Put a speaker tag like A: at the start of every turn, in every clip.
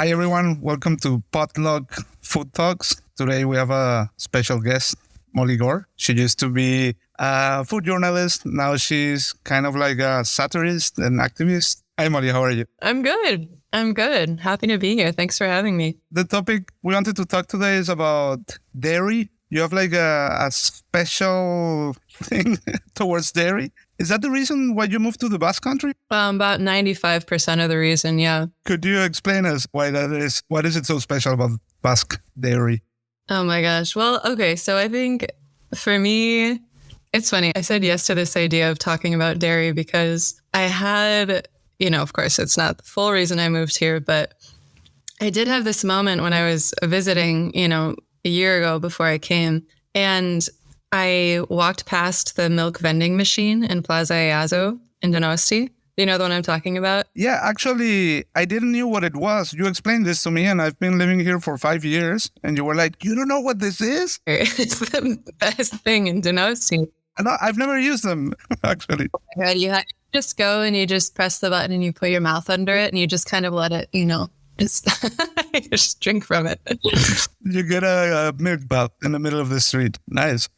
A: Hi, everyone. Welcome to Potluck Food Talks. Today we have a special guest, Molly Gore. She used to be a food journalist. Now she's kind of like a satirist and activist. Hi, Molly. How are you?
B: I'm good. Happy to be here. Thanks for having me.
A: The topic we wanted to talk today is about dairy. You have like a special thing towards dairy. Is that the reason why you moved to the Basque Country?
B: About 95% of the reason, yeah.
A: Could you explain us why that is? What is it so special about Basque dairy?
B: Oh my gosh. Well, okay. So I think for me, it's funny. I said yes to this idea of talking about dairy because I had, of course, it's not the full reason I moved here, but I did have this moment when I was visiting, a year ago before I came, and I walked past the milk vending machine in Plaza Eazo in Donosti. Do you know the one I'm talking about?
A: Yeah, actually, I didn't know what it was. You explained this to me, and I've been living here for 5 years, and you were like, you don't know what this is?
B: It's the best thing in Donosti.
A: I've never used them, actually.
B: Oh my God, you just go and you just press the button and you put your mouth under it and you just kind of let it, just drink from it.
A: You get a milk bath in the middle of the street. Nice.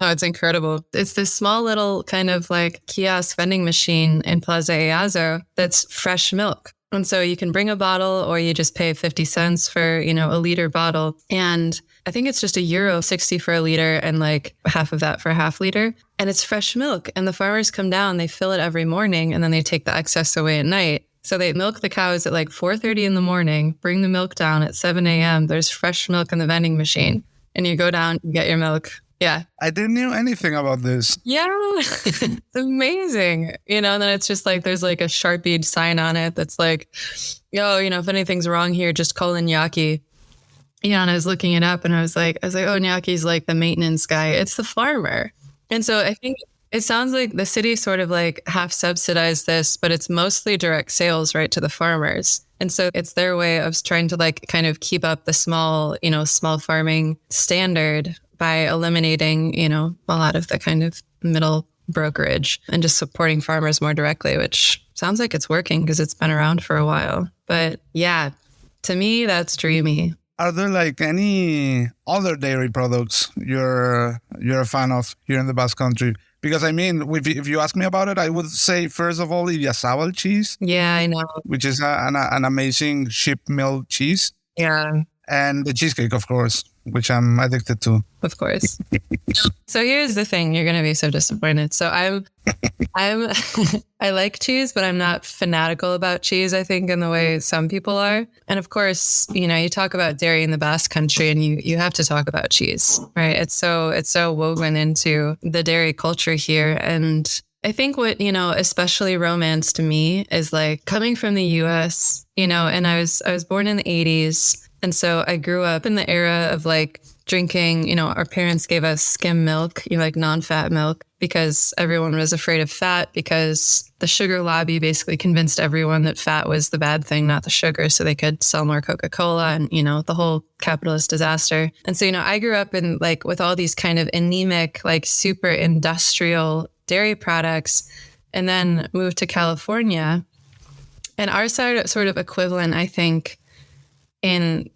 B: Oh, it's incredible. It's this small little kind of like kiosk vending machine in Plaza Eazo that's fresh milk. And so you can bring a bottle or you just pay 50 cents for, a liter bottle. And I think it's just €1.60 for a liter and like half of that for a half liter. And it's fresh milk. And the farmers come down, they fill it every morning, and then they take the excess away at night. So they milk the cows at like 4:30 in the morning, bring the milk down at 7 a.m. There's fresh milk in the vending machine. And you go down and get your milk. Yeah.
A: I didn't know anything about this.
B: Yeah. It's amazing. And then it's just like, there's like a Sharpied sign on it that's like, if anything's wrong here, just call Iñaki. Yeah. And I was looking it up and I was like, oh, Iñaki's like the maintenance guy. It's the farmer. And so I think it sounds like the city sort of like half subsidized this, but it's mostly direct sales right to the farmers. And so it's their way of trying to like kind of keep up the small farming standard by eliminating, a lot of the kind of middle brokerage and just supporting farmers more directly, which sounds like it's working because it's been around for a while. But yeah, to me, that's dreamy.
A: Are there like any other dairy products you're a fan of here in the Basque Country? Because I mean, if you ask me about it, I would say, first of all, Idiazabal cheese.
B: Yeah, I know.
A: Which is an amazing sheep milk cheese.
B: Yeah. And
A: the cheesecake, of course, which I'm addicted to.
B: Of course. So here's the thing. You're going to be so disappointed. So I like cheese, but I'm not fanatical about cheese, I think, in the way some people are. And of course, you talk about dairy in the Basque Country and you have to talk about cheese, right? It's so woven into the dairy culture here. And I think what, especially romanced me is like coming from the US, and I was born in the 80s. And so I grew up in the era of like drinking, our parents gave us skim milk, like non-fat milk, because everyone was afraid of fat because the sugar lobby basically convinced everyone that fat was the bad thing, not the sugar, so they could sell more Coca-Cola and, the whole capitalist disaster. And so, I grew up in like with all these kind of anemic, like super industrial dairy products, and then moved to California. And our sort of equivalent, I think, in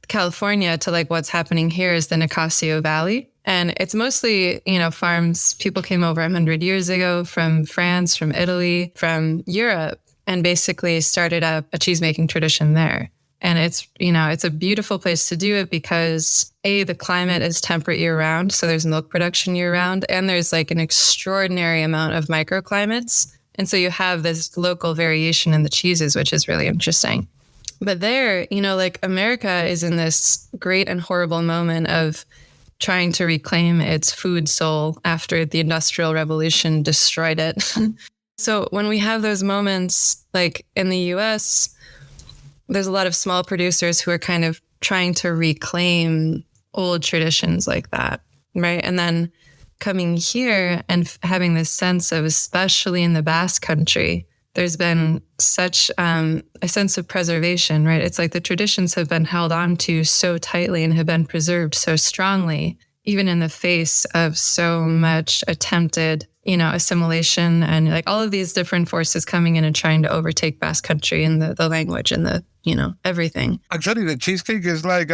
B: California to like what's happening here is the Nicasio Valley. And it's mostly, farms. People came over 100 years ago from France, from Italy, from Europe, and basically started up a cheesemaking tradition there. And it's, it's a beautiful place to do it because the climate is temperate year round. So there's milk production year round, and there's like an extraordinary amount of microclimates. And so you have this local variation in the cheeses, which is really interesting. But there, like America is in this great and horrible moment of trying to reclaim its food soul after the Industrial Revolution destroyed it. So when we have those moments, like in the US, there's a lot of small producers who are kind of trying to reclaim old traditions like that, right? And then coming here and having this sense of, especially in the Basque Country, there's been such a sense of preservation, right? It's like the traditions have been held on to so tightly and have been preserved so strongly, even in the face of so much attempted, assimilation and like all of these different forces coming in and trying to overtake Basque Country and the language and the everything.
A: Actually, the cheesecake is like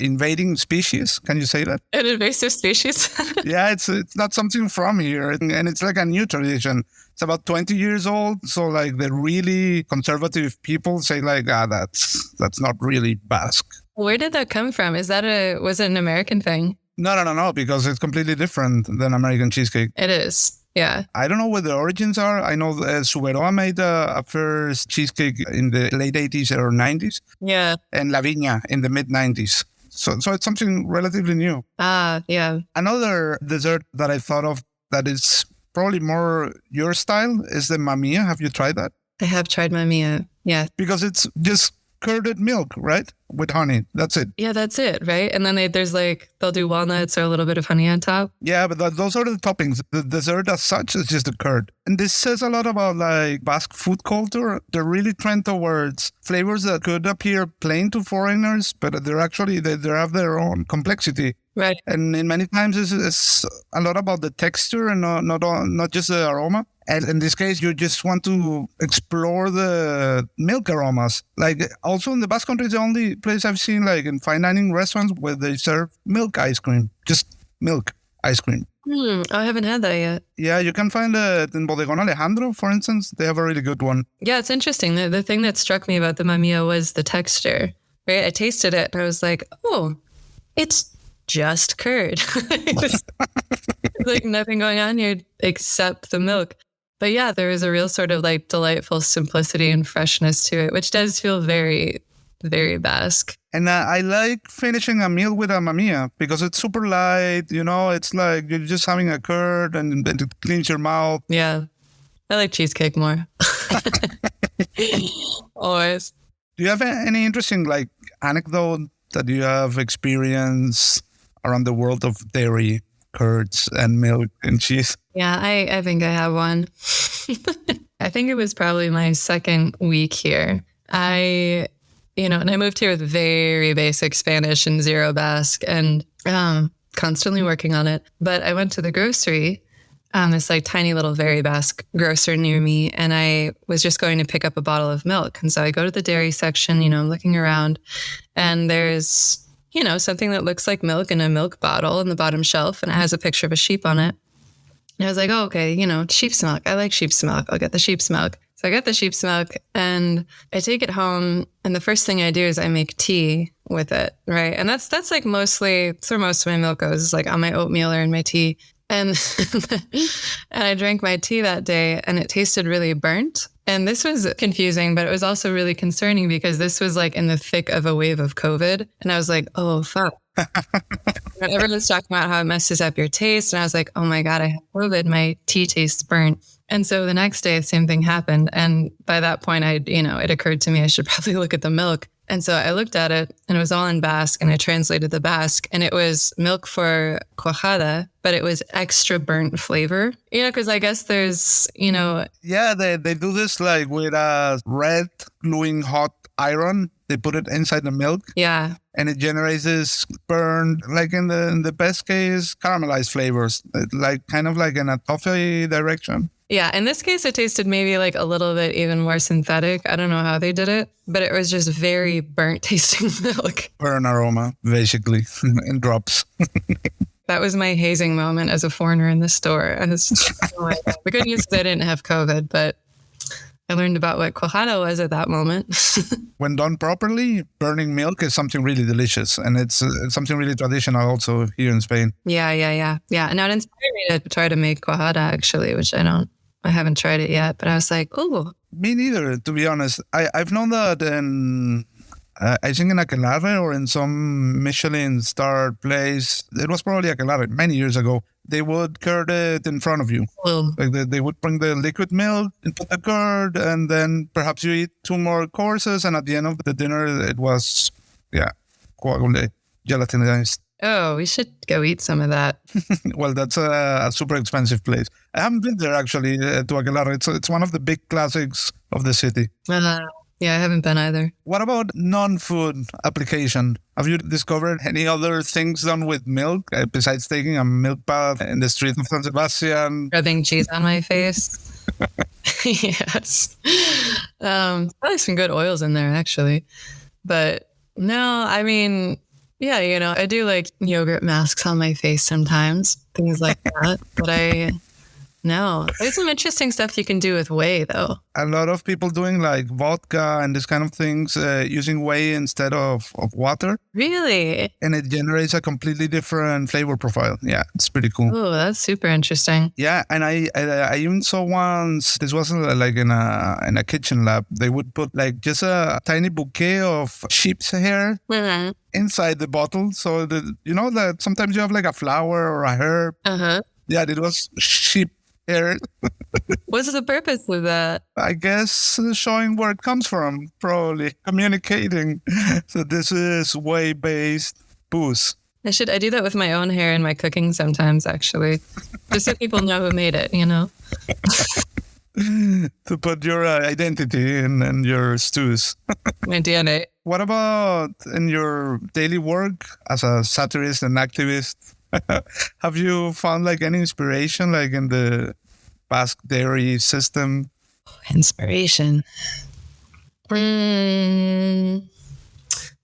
A: invading species. Can you say that?
B: An invasive species.
A: Yeah, it's not something from here, and it's like a new tradition. It's about 20 years old. So like the really conservative people say like, that's not really Basque.
B: Where did that come from? Was it an American thing?
A: No, because it's completely different than American cheesecake.
B: It is. Yeah.
A: I don't know what the origins are. I know Suberoa made a first cheesecake in the late 80s or 90s.
B: Yeah.
A: And La Viña in the mid 90s. So it's something relatively new.
B: Yeah.
A: Another dessert that I thought of that is probably more your style is the mamia. Have you tried that?
B: I have tried mamia. Yeah.
A: Because it's just curded milk, right? With honey. That's it.
B: Yeah, that's it, right? And then they'll do walnuts or a little bit of honey on top.
A: Yeah, but those are the toppings. The dessert as such is just the curd. And this says a lot about like Basque food culture. They're really trend towards flavors that could appear plain to foreigners, but they have their own complexity.
B: Right.
A: And in many times it's a lot about the texture and not just the aroma. And in this case, you just want to explore the milk aromas. Like also in the Basque Country, it's the only place I've seen like in fine dining restaurants where they serve milk ice cream, just milk ice cream.
B: I haven't had that yet.
A: Yeah, you can find it in Bodegón Alejandro, for instance. They have a really good one.
B: Yeah, it's interesting. The thing that struck me about the mamia was the texture, right? I tasted it and I was like, oh, it's just curd. It's like nothing going on here except the milk. But yeah, there is a real sort of like delightful simplicity and freshness to it, which does feel very, very Basque.
A: And I like finishing a meal with a mamia because it's super light. It's like you're just having a curd and it cleans your mouth.
B: Yeah. I like cheesecake more. Always.
A: Do you have any interesting like anecdote that you have experienced around the world of dairy, curds, and milk and cheese?
B: Yeah, I think I have one. I think it was probably my second week here. And I moved here with very basic Spanish and zero Basque and constantly working on it. But I went to the grocery, this like tiny little very Basque grocer near me, and I was just going to pick up a bottle of milk. And so I go to the dairy section, I'm looking around, and there's, something that looks like milk in a milk bottle on the bottom shelf, and it has a picture of a sheep on it. And I was like, oh, okay, sheep's milk. I like sheep's milk. I'll get the sheep's milk. So I get the sheep's milk and I take it home. And the first thing I do is I make tea with it, right? And that's like mostly, that's where most of my milk goes, is like on my oatmeal or in my tea. And and I drank my tea that day and it tasted really burnt. And this was confusing, but it was also really concerning because this was like in the thick of a wave of COVID. And I was like, oh, fuck. Everyone's talking about how it messes up your taste. And I was like, oh my God, I have COVID. My tea tastes burnt. And so the next day, the same thing happened. And by that point, it occurred to me I should probably look at the milk. And so I looked at it and it was all in Basque and I translated the Basque and it was milk for cuajada, but it was extra burnt flavor, because I guess there's,
A: Yeah, they do this like with a red glowing hot iron. They put it inside the milk.
B: Yeah.
A: And it generates this burned, like in the best case, caramelized flavors, like kind of like in a toffee direction.
B: Yeah, in this case, it tasted maybe like a little bit even more synthetic. I don't know how they did it, but it was just very burnt tasting milk.
A: Burn aroma, basically, in drops.
B: That was my hazing moment as a foreigner in the store. And it's the good news is I didn't have COVID, but I learned about what cuajada was at that moment.
A: When done properly, burning milk is something really delicious. And it's something really traditional also here in Spain.
B: Yeah. And now it inspired me to try to make cuajada, actually, which I haven't tried it yet. But I was like, ooh.
A: Me neither, to be honest. I've known that in, I think in Aquelarre or in some Michelin star place. It was probably Aquelarre many years ago. They would curd it in front of you.
B: Well,
A: Like they would bring the liquid milk and put the curd, and then perhaps you eat 2 more courses, and at the end of the dinner, it was, coagulated, gelatinized.
B: oh, we should go eat some of that.
A: Well, that's a super expensive place. I haven't been there actually to Aquelarre. It's one of the big classics of the city.
B: Yeah, I haven't been either.
A: What about non-food application? Have you discovered any other things done with milk besides taking a milk bath in the street of San Sebastian?
B: Rubbing cheese on my face. Yes. Probably some good oils in there, actually. But no, I mean, yeah, I do like yogurt masks on my face sometimes, things like that. But no, there's some interesting stuff you can do with whey, though.
A: A lot of people doing like vodka and this kind of things using whey instead of water.
B: Really?
A: And it generates a completely different flavor profile. Yeah, it's pretty cool.
B: Oh, that's super interesting.
A: Yeah, and I even saw once, this wasn't like in a kitchen lab, they would put like just a tiny bouquet of sheep's hair inside the bottle. So that sometimes you have like a flower or a herb.
B: Uh-huh.
A: Yeah, it was sheep hair.
B: What's the purpose of that?
A: I guess showing where it comes from, probably communicating. So this is whey-based booze.
B: I do that with my own hair in my cooking sometimes, actually, just so people know who made it,
A: To put your identity in your stews.
B: My DNA.
A: What about in your daily work as a satirist and activist? Have you found like any inspiration like in the Basque dairy system?
B: Inspiration.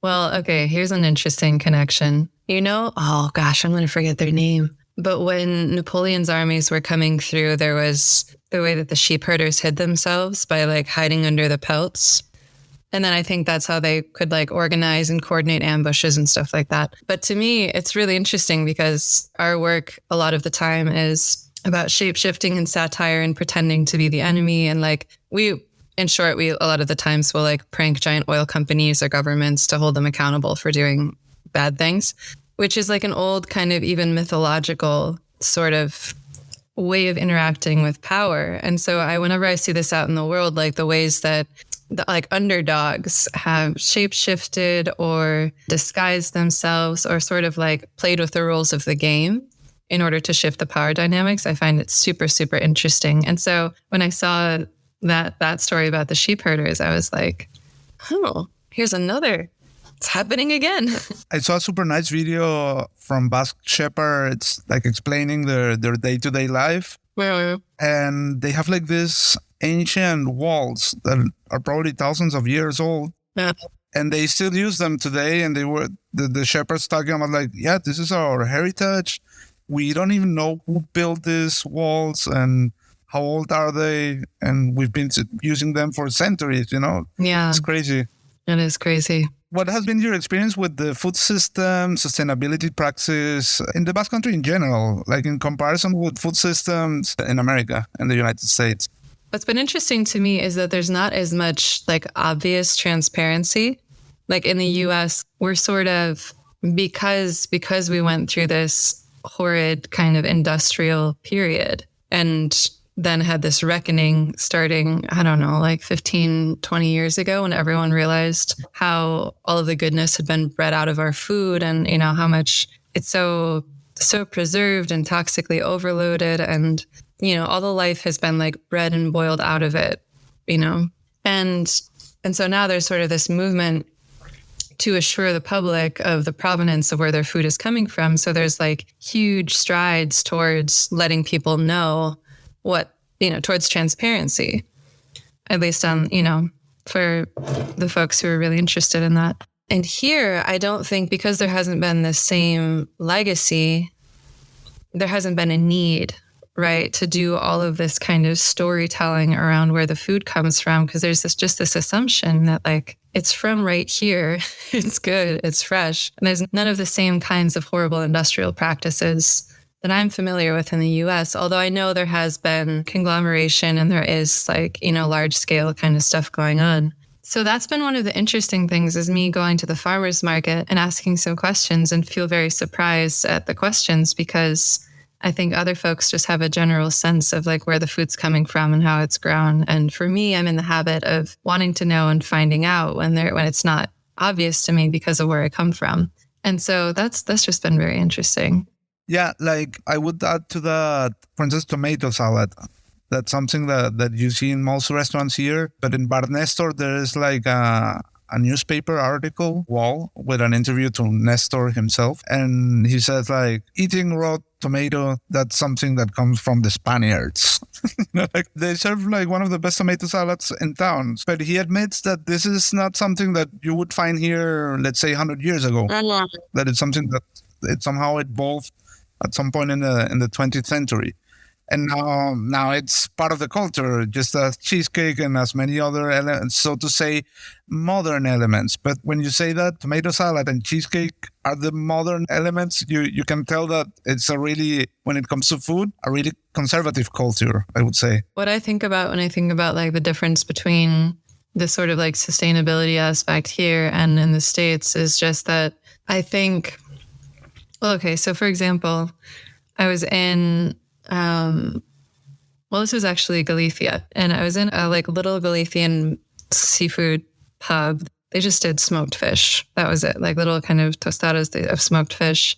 B: Well, okay, here's an interesting connection. Oh gosh, I'm going to forget their name. But when Napoleon's armies were coming through, there was the way that the sheep herders hid themselves by like hiding under the pelts. And then I think that's how they could like organize and coordinate ambushes and stuff like that. But to me, it's really interesting because our work a lot of the time is about shape-shifting and satire and pretending to be the enemy. And like in short, we a lot of the times will like prank giant oil companies or governments to hold them accountable for doing bad things, which is like an old kind of even mythological sort of way of interacting with power. And so whenever I see this out in the world, like the ways that the like underdogs have shape-shifted or disguised themselves or sort of like played with the rules of the game in order to shift the power dynamics, I find it super, super interesting. And so when I saw that story about the sheep herders, I was like, oh, here's another. It's happening again.
A: I saw a super nice video from Basque shepherds like explaining their day-to-day life. And they have like this ancient walls that are probably thousands of years old.
B: Yeah.
A: And they still use them today. And they were the shepherds talking about like, yeah, this is our heritage. We don't even know who built these walls and how old are they. And we've been using them for centuries,
B: Yeah.
A: It's crazy.
B: It is crazy.
A: What has been your experience with the food system, sustainability practice in the Basque Country in general, like in comparison with food systems in America and the United States?
B: What's been interesting to me is that there's not as much like obvious transparency. Like in the US, we're sort of, because we went through this horrid kind of industrial period and then had this reckoning starting, I don't know, like 15, 20 years ago when everyone realized how all of the goodness had been bred out of our food and, how much it's so preserved and toxically overloaded. And, all the life has been like bred and boiled out of it, And so now there's sort of this movement to assure the public of the provenance of where their food is coming from. So there's like huge strides towards letting people know what, towards transparency, at least on, for the folks who are really interested in that. And here, I don't think, because there hasn't been the same legacy, there hasn't been a need, right, to do all of this kind of storytelling around where the food comes from, because there's just this assumption that like, it's from right here, it's good, it's fresh. And there's none of the same kinds of horrible industrial practices that I'm familiar with in the US, although I know there has been conglomeration and there is like, large scale kind of stuff going on. So that's been one of the interesting things, is me going to the farmer's market and asking some questions and feel very surprised at the questions, because I think other folks just have a general sense of like where the food's coming from and how it's grown. And for me, I'm in the habit of wanting to know and finding out when it's not obvious to me because of where I come from. And so that's just been very interesting.
A: Yeah, like I would add to that, for instance, tomato salad. That's something that you see in most restaurants here. But in Bar Nestor, there is like a newspaper article wall with an interview to Nestor himself. And he says like, eating raw tomato, that's something that comes from the Spaniards. Like they serve like one of the best tomato salads in town. But he admits that this is not something that you would find here, let's say 100 years ago. That it's something that it somehow evolved at some point in the 20th century. And now it's part of the culture, just as cheesecake and as many other elements, so to say, modern elements. But when you say that tomato salad and cheesecake are the modern elements, you can tell that it's a really, when it comes to food, a really conservative culture, I would say.
B: What I think about when I think about like the difference between the sort of like sustainability aspect here and in the States is just that I think, well, okay, so for example, I was in... well, this was actually Galicia, and I was in a like little Galician seafood pub. They just did smoked fish. That was it, like little kind of tostadas of smoked fish.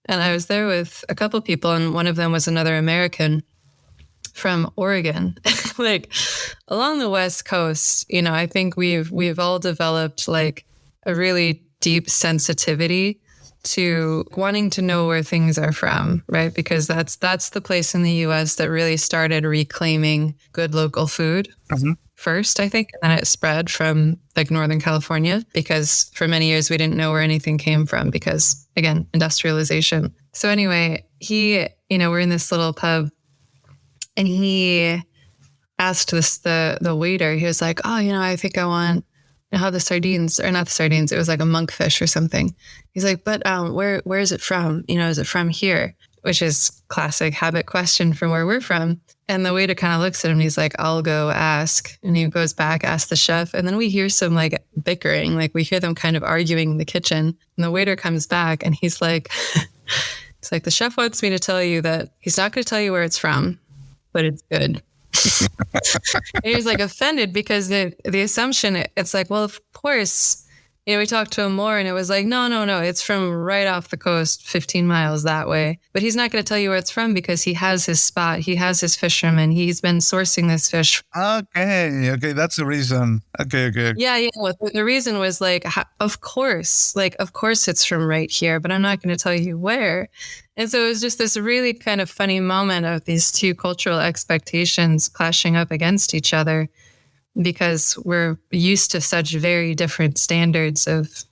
B: And I was there with a couple people, and one of them was another American from Oregon. Like along the West Coast, you know, I think we've all developed like a really deep sensitivity to wanting to know where things are from, right? Because that's the place in the US that really started reclaiming good local food first, I think. And then it spread from like Northern California, because for many years we didn't know where anything came from because, again, industrialization. So anyway, we're in this little pub and he asked the waiter, he was like, oh, I think I want how the sardines, or not the sardines, it was like a monkfish or something. He's like, but where is it from? Is it from here? Which is classic habit question from where we're from. And the waiter kind of looks at him and he's like, I'll go ask. And he goes back, asks the chef. And then we hear some like bickering, like we hear them kind of arguing in the kitchen. And the waiter comes back and he's like, it's like, the chef wants me to tell you that he's not going to tell you where it's from, but it's good. And he was like offended because the assumption, it's like, well, of course, we talked to him more and it was like, no, it's from right off the coast, 15 miles that way. But he's not going to tell you where it's from because he has his spot. He has his fishermen. He's been sourcing this fish.
A: Okay. That's the reason. Okay.
B: Yeah. Well, the reason was like, of course it's from right here, but I'm not going to tell you where. And so it was just this really kind of funny moment of these two cultural expectations clashing up against each other, because we're used to such very different standards of,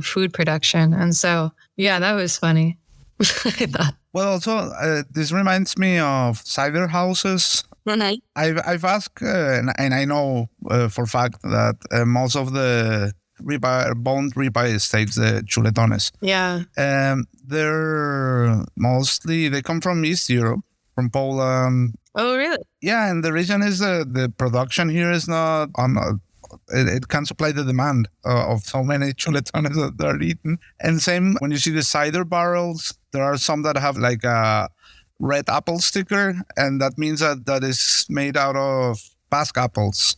B: food production. And so, yeah, that was funny. I thought.
A: Well, also, this reminds me of cider houses.
B: Right.
A: I've asked, and I know for a fact that most of the boned ribeye steaks, the chuletones.
B: Yeah.
A: They come from East Europe, from Poland.
B: Oh, really?
A: Yeah, and the reason is the production here is not it can't supply the demand of so many chuletones that are eaten. And same when you see the cider barrels, there are some that have like a red apple sticker, and that means that is made out of Basque apples.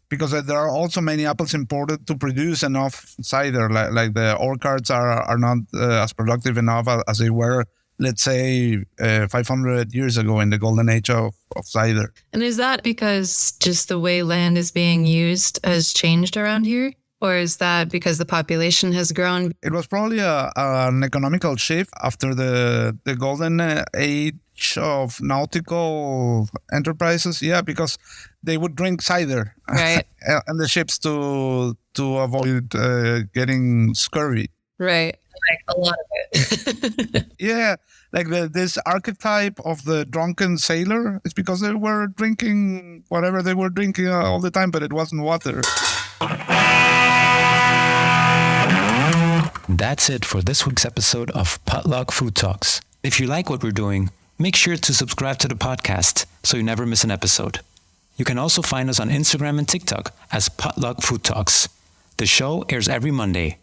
A: Because there are also many apples imported to produce enough cider, like the orchards are not as productive enough as they were, let's say, 500 years ago in the golden age of cider. And
B: is that because just the way land is being used has changed around here? Or is that because the population has grown?
A: It was probably an economical shift after the golden age of nautical enterprises. Yeah, because they would drink cider,
B: right,
A: and the ships to avoid getting scurvy.
B: Right, like a lot of it.
A: Yeah, like this archetype of the drunken sailor is because they were drinking whatever they were drinking all the time, but it wasn't water.
C: That's it for this week's episode of Potluck Food Talks. If you like what we're doing, make sure to subscribe to the podcast so you never miss an episode. You can also find us on Instagram and TikTok as Potluck Food Talks. The show airs every Monday.